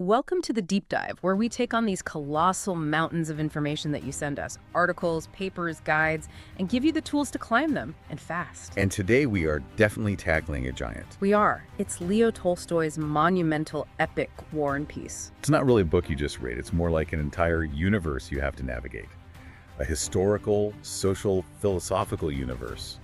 Welcome to the deep dive, where we take on these colossal mountains of information that you send us articles, papers, guides and give you the tools to climb them, and fast. And today we are definitely tackling a giant. We are. It's Leo Tolstoy's monumental epic War and Peace. It's not really a book you just read, it's more like an entire universe you have to navigate. A historical, social, philosophical universe.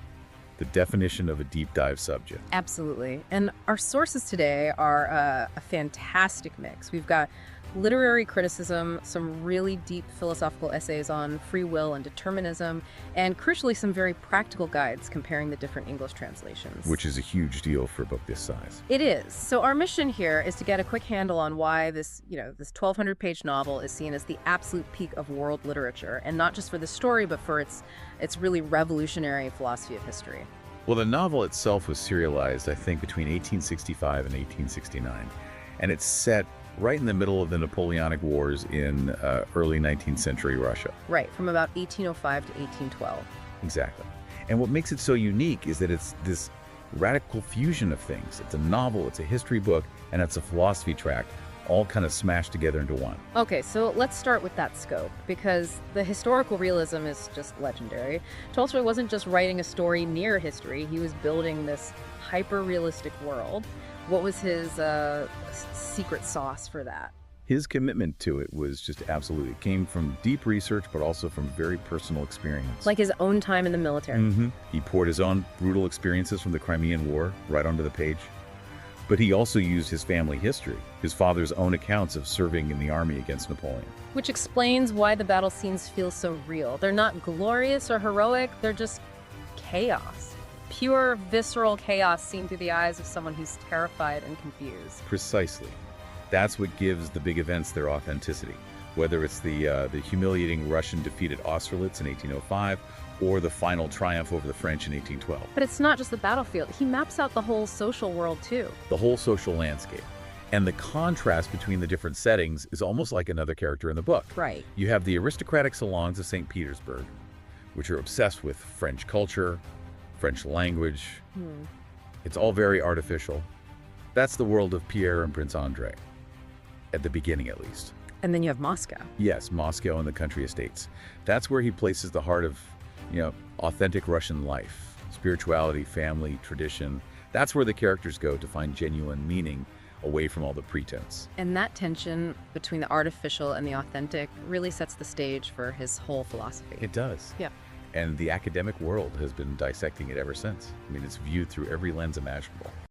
The definition of a deep dive subject. Absolutely. And our sources today are a fantastic mix. We've got literary criticism, some really deep philosophical essays on free will and determinism, and crucially, some very practical guides comparing the different English translations. Which is a huge deal for a book this size. It is. So our mission here is to get a quick handle on why this 1,200-page novel is seen as the absolute peak of world literature, and not just for the story, but for its really revolutionary philosophy of history. Well, the novel itself was serialized, I think, between 1865 and 1869, and it's set right in the middle of the Napoleonic Wars in early 19th century Russia. Right, from about 1805 to 1812. Exactly. And what makes it so unique is that it's this radical fusion of things. It's a novel, it's a history book, and it's a philosophy tract, all kind of smashed together into one. Okay, so let's start with that scope, because the historical realism is just legendary. Tolstoy wasn't just writing a story near history, he was building this hyper-realistic world. What was his secret sauce for that? His commitment to it was just absolute. It came from deep research, but also from very personal experience. Like his own time in the military. He poured his own brutal experiences from the Crimean War right onto the page. But he also used his family history, his father's own accounts of serving in the army against Napoleon. Which explains why the battle scenes feel so real. They're not glorious or heroic, they're just chaos. Pure, visceral chaos seen through the eyes of someone who's terrified and confused. Precisely. That's what gives the big events their authenticity. Whether it's the humiliating Russian defeat at Austerlitz in 1805, or the final triumph over the French in 1812. But it's not just the battlefield. He maps out the whole social world, too. The whole social landscape. And the contrast between the different settings is almost like another character in the book. Right. You have the aristocratic salons of St. Petersburg, which are obsessed with French culture, French language. It's all very artificial. That's the world of Pierre and Prince Andrei, at the beginning at least. And then you have Moscow. Yes, Moscow and the country estates. That's where he places the heart of, authentic Russian life, spirituality, family, tradition. That's where the characters go to find genuine meaning away from all the pretense. And that tension between the artificial and the authentic really sets the stage for his whole philosophy. It does. Yeah. And the academic world has been dissecting it ever since. I mean, it's viewed through every lens imaginable.